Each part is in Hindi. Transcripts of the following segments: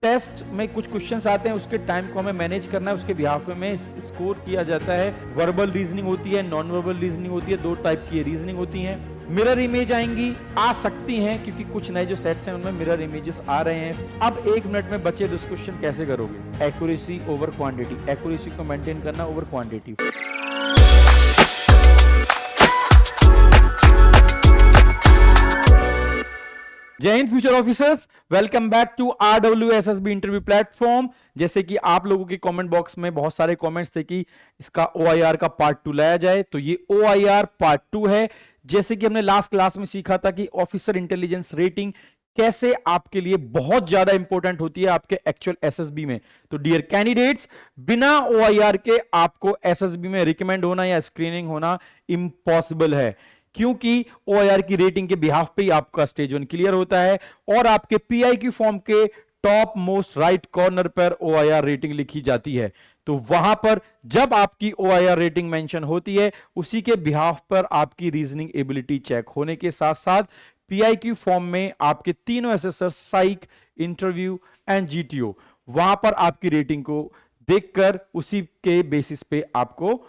टेस्ट में कुछ क्वेश्चंस आते हैं, उसके टाइम को हमें मैनेज करना है, उसके बिहाफ में स्कोर किया जाता है। वर्बल रीजनिंग होती है, नॉन वर्बल रीजनिंग होती है, दो टाइप की रीजनिंग होती है। मिरर इमेज आएंगी, आ सकती हैं, क्योंकि कुछ नए जो सेट्स हैं उनमें मिरर इमेजेस आ रहे हैं। अब 1 मिनट में बचे 10 क्वेश्चन कैसे करोगे? एक्यूरेसी ओवर क्वांटिटी, एक्यूरेसी को मेंटेन करना over quantity. Jai Hind future officers, welcome back to RWSSB interview platform. जैसे कि आप लोगों के कमेंट बॉक्स में बहुत सारे कमेंट्स थे कि इसका OIR का पार्ट 2 लाया जाए, तो ये OIR पार्ट 2 है। जैसे कि हमने लास्ट क्लास में सीखा था कि ऑफिसर इंटेलिजेंस रेटिंग कैसे आपके लिए बहुत ज्यादा इंपॉर्टेंट होती है आपके एक्चुअल SSB में। तो डियर कैंडिडेट्स, बिना OIR के आपको SSB में रिकमेंड होना या स्क्रीनिंग होना इम्पॉसिबल है, क्योंकि OIR की रेटिंग के बिहाफ पे ही आपका स्टेज 1 क्लियर होता है और आपके PIQ फॉर्म के टॉप मोस्ट राइट कॉर्नर पर OIR रेटिंग लिखी जाती है। तो वहां पर जब आपकी OIR रेटिंग मेंशन होती है, उसी के बिहाफ पर आपकी रीजनिंग एबिलिटी चेक होने के साथ साथ PIQ फॉर्म में आपके तीनों assessor psych, interview and GTO, वहां पर आपकी रेटिंग को देखकर उसी के बेसिस पे आपको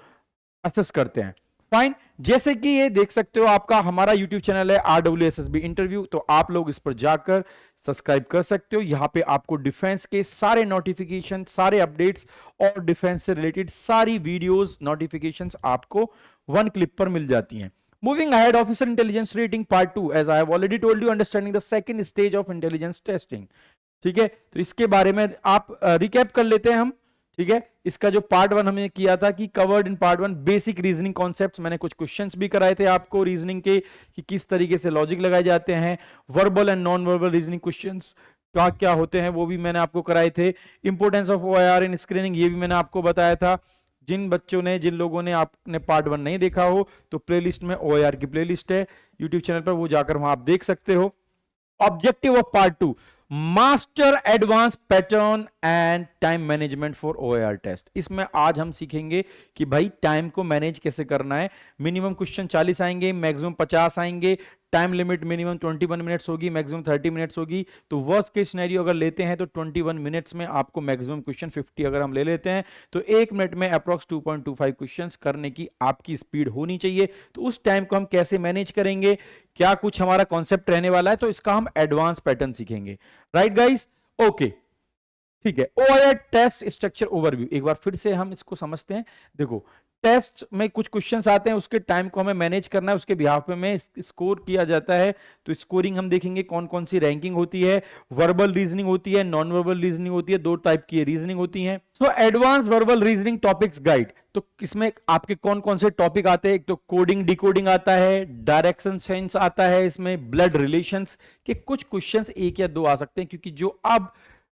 असेस करते हैं। फाइन, जैसे कि ये देख सकते हो आपका हमारा YouTube चैनल है RWSSB इंटरव्यू, तो आप लोग इस पर जाकर सब्सक्राइब कर सकते हो। यहां पे आपको डिफेंस के सारे नोटिफिकेशन, सारे अपडेट्स और डिफेंस से रिलेटेड सारी वीडियोस नोटिफिकेशंस आपको 1 क्लिक पर मिल जाती हैं। Moving ahead, officer intelligence rating part 2, as I have already told you, understanding the second stage of intelligence testing। ठीक है, तो इसके बारे में आप रिकैप कर लेते हैं हम। ठीक है, इसका जो पार्ट 1 हमने किया था कि covered in part 1 basic reasoning concepts, मैंने कुछ क्वेश्चंस भी कराए थे आपको रीजनिंग के कि किस तरीके से लॉजिक लगाए जाते हैं। Verbal and non verbal reasoning questions क्या क्या होते हैं वो भी मैंने आपको कराए थे। Importance of OIR in screening, ये भी मैंने आपको बताया था। जिन लोगों ने आपने पार्ट 1 नहीं देखा हो, तो प्लेलिस्ट में OIR की प्लेलिस्ट है यूट्यूब चैनल पर, वो जाकर वहां आप देख सकते हो। Objective of part 2, master advance pattern and time management for OIR test. इसमें आज हम सीखेंगे कि भाई टाइम को मैनेज कैसे करना है। मिनिमम क्वेश्चन 40 आएंगे, मैक्सिमम 50 आएंगे। टाइम लिमिट मिनिमम 21 मिनट्स होगी, मैक्सिमम 30 मिनट्स होगी। तो वर्स्ट केस सिनेरियो अगर लेते हैं तो 21 मिनट्स में आपको मैक्सिमम क्वेश्चन 50 अगर हम ले लेते हैं तो 1 मिनट में अप्रॉक्स 2.25 क्वेश्चंस करने की आपकी स्पीड होनी चाहिए। तो उस टाइम को हम कैसे मैनेज करेंगे, क्या कुछ हमारा कॉन्सेप्ट रहने वाला है, तो इसका हम एडवांस पैटर्न सीखेंगे। राइट गाइस, ओके, ठीक है। OIR टेस्ट स्ट्रक्चर ओवरव्यू, एक बार फिर से हम इसको समझते हैं। देखो, टेस्ट में कुछ क्वेश्चंस आते हैं, उसके टाइम को हमें मैनेज करना है, उसके बिहाफ में स्कोर किया जाता है। तो स्कोरिंग हम देखेंगे कौन कौन सी रैंकिंग होती है। वर्बल रीजनिंग होती है, नॉन वर्बल रीजनिंग होती है, दो टाइप की रीजनिंग होती है। So advance verbal reasoning topics guide, तो इसमें आपके कौन कौन से टॉपिक आते हैं? एक तो कोडिंग डिकोडिंग आता है, डायरेक्शन सेंस आता है, इसमें ब्लड रिलेशंस के कुछ क्वेश्चंस 1 या 2 आ सकते हैं, क्योंकि जो अब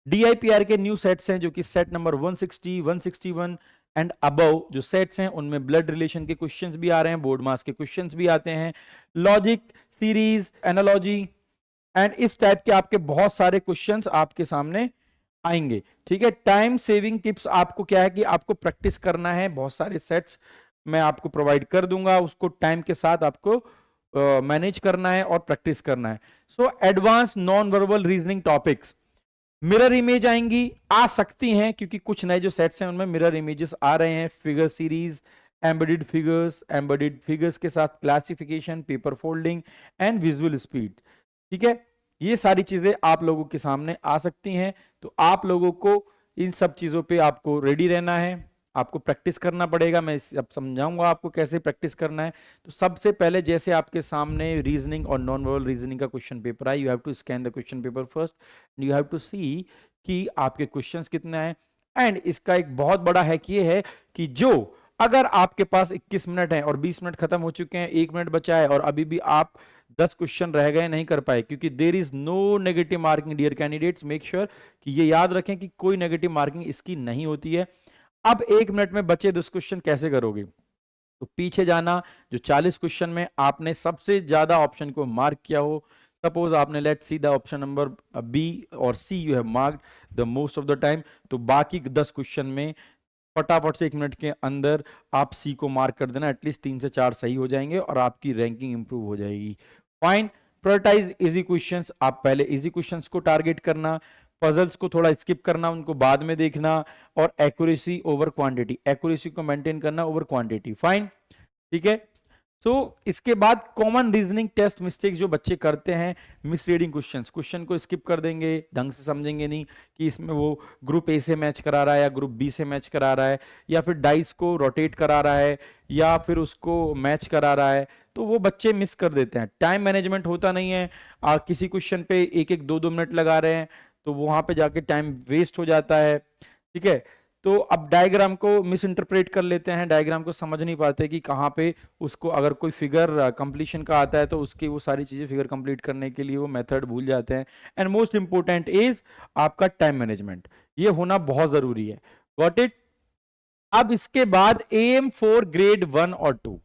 DIPR के न्यू सेट्स हैं, जो कि सेट नंबर 160, 161 एंड अबव जो सेट्स हैं, उनमें ब्लड रिलेशन के क्वेश्चंस भी आ रहे हैं, बोर्ड मार्क्स के क्वेश्चंस भी आते हैं, लॉजिक, सीरीज, एनालॉजी एंड इस टाइप के आपके बहुत सारे क्वेश्चंस आपके सामने आएंगे। ठीक है, टाइम सेविंग टिप्स आपको क्या है कि आपको प्रैक्टिस करना है, बहुत सारे सेट्स मैं आपको प्रोवाइड कर दूंगा, उसको टाइम के साथ आपको मैनेज करना है और प्रैक्टिस करना है। So advance non verbal reasoning topics, mirror image आएंगी, आ सकती हैं, क्योंकि कुछ नए जो सेट्स हैं उनमें मिरर इमेजेस आ रहे हैं। फिगर सीरीज, एम्बेडेड फिगर्स के साथ classification, paper folding and visual speed. ठीक है, ये सारी चीजें आप लोगों के सामने आ सकती हैं। तो आप लोगों को इन सब चीजों पे आपको रेडी रहना है, आपको प्रैक्टिस करना पड़ेगा। मैं अब समझाऊंगा आपको कैसे प्रैक्टिस करना है। तो सबसे पहले जैसे आपके सामने रीजनिंग और नॉन वर्बल रीजनिंग का क्वेश्चन पेपर है, you have to scan the question paper first, you have to see कि आपके क्वेश्चंस कितने हैं। एंड इसका एक बहुत बड़ा हैक ये है कि जो अगर आपके पास 21 मिनट है और 20 मिनट खत्म हो चुके हैं, 1 मिनट बचा है और अभी भी आप 10 क्वेश्चन रह गए, नहीं कर पाए, क्योंकि there is no negative marking dear candidates, make sure कि ये याद रखें कि कोई नेगेटिव मार्किंग इसकी नहीं होती है। अब 1 मिनट में बचे 10 क्वेश्चन कैसे करोगे? तो पीछे जाना, जो 40 क्वेश्चन में आपने सबसे ज्यादा ऑप्शन को मार्क किया हो, सपोज आपने let's see the option number B और C you have marked the most of the time, तो बाकी 10 क्वेश्चन में फटाफट से 1 मिनट के अंदर आप C को मार्क कर देना, एटलीस्ट 3 से 4 सही हो जाएंगे और आपकी रैंकिंग इंप्रूव हो जाएगी। फाइन, प्रायोरिटाइज इजी क्वेश्चंस, आप पहले इजी क्वेश्चंस को टारगेट करना, पजल्स को थोड़ा स्किप करना, उनको बाद में देखना, और एक्यूरेसी ओवर क्वांटिटी, एक्यूरेसी को मेंटेन करना ओवर क्वांटिटी। फाइन, ठीक है। सो इसके बाद कॉमन रीजनिंग टेस्ट मिस्टेक्स जो बच्चे करते हैं, मिसरीडिंग क्वेश्चंस, क्वेश्चन को स्किप कर देंगे, ढंग से समझेंगे नहीं कि इसमें वो ग्रुप ए से मैच करा रहा है या ग्रुप बी से मैच करा रहा है, या फिर डाइस को रोटेट करा रहा है, या फिर उसको मैच करा रहा है, तो वो बच्चे मिस कर देते हैं। टाइम मैनेजमेंट होता नहीं है, किसी क्वेश्चन पे एक एक 2-2 मिनट लगा रहे हैं, तो वहां पे जाके टाइम वेस्ट हो जाता है, ठीक है। तो अब डायग्राम को मिस इंटरप्रेट कर लेते हैं, डायग्राम को समझ नहीं पाते कि कहाँ पे उसको, अगर कोई फिगर कंप्लीशन का आता है तो उसकी वो सारी चीजें फिगर कंप्लीट करने के लिए वो मेथड भूल जाते हैं। एंड मोस्ट इंपॉर्टेंट इज आपका टाइम मैनेजमेंट, ये होना बहुत जरूरी है। Got it. अब इसके बाद एम फॉर ग्रेड 1 और 2,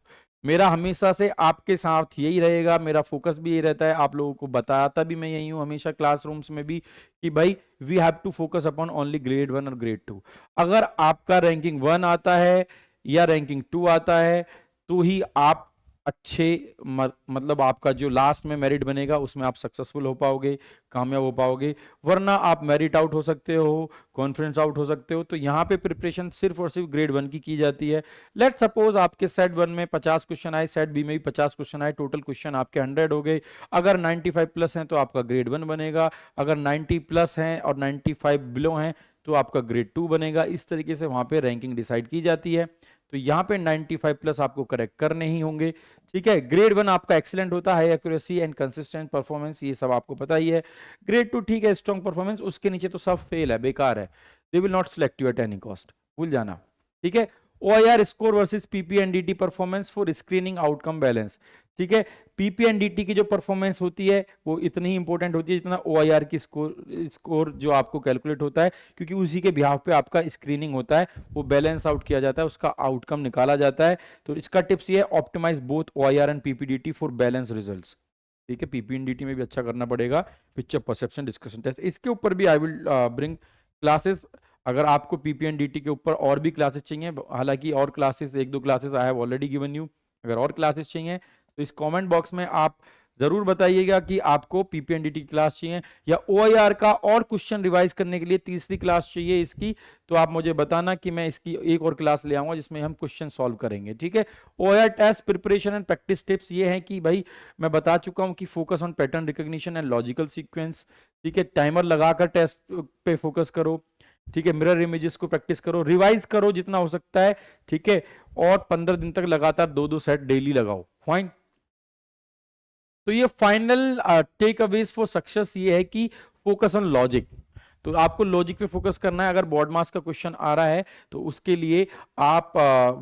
मेरा हमेशा से आपके साथ यही रहेगा, मेरा फोकस भी यही रहता है, आप लोगों को बताता भी मैं यही हूं हमेशा क्लासरूम्स में भी, कि भाई we have to focus upon only grade 1 और ग्रेड 2। अगर आपका रैंकिंग 1 आता है या रैंकिंग 2 आता है तो ही आप अच्छे, मतलब आपका जो लास्ट में मेरिट बनेगा उसमें आप सक्सेसफुल हो पाओगे, कामयाब हो पाओगे, वरना आप मेरिट आउट हो सकते हो, कॉन्फिडेंस आउट हो सकते हो। तो यहाँ पे प्रिपरेशन सिर्फ और सिर्फ ग्रेड 1 की जाती है। लेट सपोज आपके सेट 1 में 50 क्वेश्चन आए, सेट बी में भी 50 क्वेश्चन आए, टोटल क्वेश्चन आपके 100 हो गए। अगर 95 प्लस हैं तो आपका ग्रेड 1 बनेगा, अगर 90 प्लस हैं और 95 बिलो हैं तो आपका ग्रेड 2 बनेगा। इस तरीके से वहां पे रैंकिंग डिसाइड की जाती है। तो यहाँ पे 95 प्लस आपको करेक्ट करने ही होंगे, ठीक है। ग्रेड 1 आपका एक्सीलेंट होता है, एक्यूरेसी एंड कंसिस्टेंट परफॉर्मेंस, ये सब आपको पता ही है। ग्रेड 2 ठीक है, स्ट्रॉन्ग परफॉर्मेंस, उसके नीचे तो सब फेल है, बेकार है, they will not select you at any cost, भूल जाना, ठीक है। OIR score versus PPNDT performance for screening outcome balance, ठीक है। पीपीएनडीटी की जो परफॉर्मेंस होती है वो इतनी ही इंपॉर्टेंट होती है जितना OIR की स्कोर जो आपको कैलकुलेट होता है, क्योंकि उसी के बिहाफ पे आपका स्क्रीनिंग होता है, वो बैलेंस आउट किया जाता है, उसका आउटकम निकाला जाता है। तो इसका टिप्स ये है, optimise both OIR and PPDT for balance results, ठीक है। पीपीएनडीटी में भी अच्छा करना पड़ेगा, पिक्चर परसेप्शन डिस्कशन टेस्ट, इसके ऊपर भी आई विल ब्रिंग क्लासेस। अगर आपको पीपीएनडीटी के ऊपर और भी क्लासेस चाहिए, हालांकि और classes 1-2 classes I have already given you, अगर और क्लासेस चाहिए तो इस कमेंट बॉक्स में आप जरूर बताइएगा कि आपको पीपीएनडीटी की क्लास चाहिए या OIR का और क्वेश्चन रिवाइज करने के लिए तीसरी क्लास चाहिए इसकी, तो आप मुझे बताना कि मैं इसकी एक और क्लास ले आऊंगा जिसमें हम क्वेश्चन सॉल्व करेंगे, ठीक है। OIR test preparation and practice tips ये हैं कि भाई मैं बता चुका हूं कि focus on pattern recognition and logical sequence, ठीक है। टाइमर लगाकर टेस्ट पे फोकस करो, ठीक है। मिरर इमेजेस को प्रैक्टिस करो, रिवाइज करो जितना हो सकता है, ठीक है। और 15 दिन तक लगातार 2-2 सेट डेली लगाओ, फाइन। तो ये final takeaways for success ये है कि फोकस ऑन लॉजिक, तो आपको लॉजिक पे फोकस करना है। अगर बोर्ड मास का क्वेश्चन आ रहा है तो उसके लिए आप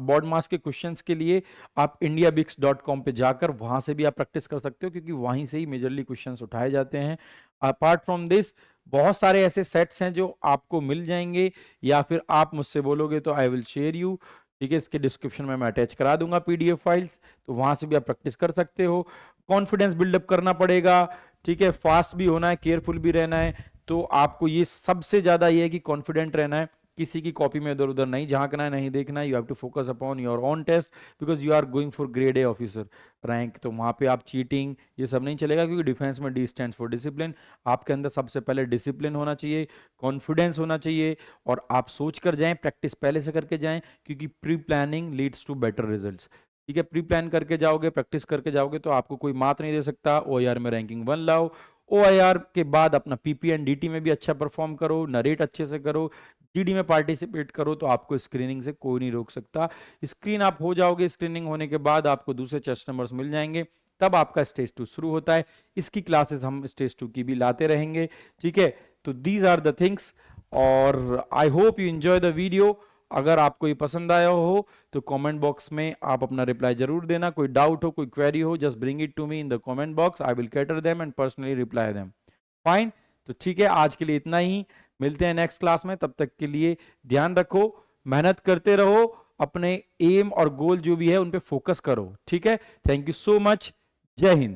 बोर्ड मास के क्वेश्चंस के लिए आप indiabix.com पे जाकर वहां से भी आप प्रैक्टिस कर सकते हो, क्योंकि वहीं से ही मेजरली क्वेश्चंस उठाए जाते हैं। अपार्ट फ्रॉम दिस बहुत सारे ऐसे सेट्स हैं जो आपको मिल जाएंगे, या फिर आप मुझसे बोलोगे तो आई विल शेयर यू, ठीक है। इसके डिस्क्रिप्शन में मैं अटैच करा दूंगा PDF फाइल्स, तो वहां से भी आप प्रैक्टिस कर सकते हो। कॉन्फिडेंस बिल्डअप करना पड़ेगा, ठीक है। फास्ट भी होना है, केयरफुल भी रहना है। तो आपको ये सबसे ज्यादा ये है कि कॉन्फिडेंट रहना है, किसी की कॉपी में इधर उधर नहीं झांकना है, नहीं देखना है। You have to focus upon your own test because you are going for grade A officer rank, तो वहां पे आप चीटिंग ये सब नहीं चलेगा, क्योंकि डिफेंस में D स्टैंड्स फॉर डिसिप्लिन। आपके अंदर सबसे पहले डिसिप्लिन होना चाहिए, कॉन्फिडेंस होना चाहिए, और आप सोच कर जाएं, प्रैक्टिस पहले से करके जाएं, क्योंकि pre planning leads to better results, ठीक है। प्री प्लान करके जाओगे, प्रैक्टिस करके जाओगे तो आपको कोई मात नहीं दे सकता। OIR में रैंकिंग 1 लाओ, OIR के बाद अपना पीपीएनडीटी में भी अच्छा परफॉर्म करो, नरेट अच्छे से करो, GD में पार्टिसिपेट करो, तो आपको स्क्रीनिंग से कोई नहीं रोक सकता। स्क्रीन आप हो जाओगे, स्क्रीनिंग होने के बाद आपको दूसरे चेस्ट नंबर्स मिल जाएंगे, तब आपका स्टेज 2 शुरू होता है। इसकी क्लासेस हम स्टेज 2 की भी लाते रहेंगे, ठीक है। तो दीज आर द थिंग्स, और I hope you enjoy the video. अगर आपको ये पसंद आया हो तो कमेंट बॉक्स में आप अपना रिप्लाई जरूर देना। कोई डाउट हो, कोई क्वेरी हो, just bring it to me in the comment box, I will cater them and personally reply them, fine. तो ठीक है, आज के लिए इतना ही, मिलते हैं नेक्स्ट क्लास में। तब तक के लिए ध्यान रखो, मेहनत करते रहो, अपने एम और गोल जो भी है उन पे फोकस करो, ठीक है। थैंक यू सो मच, जय हिंद।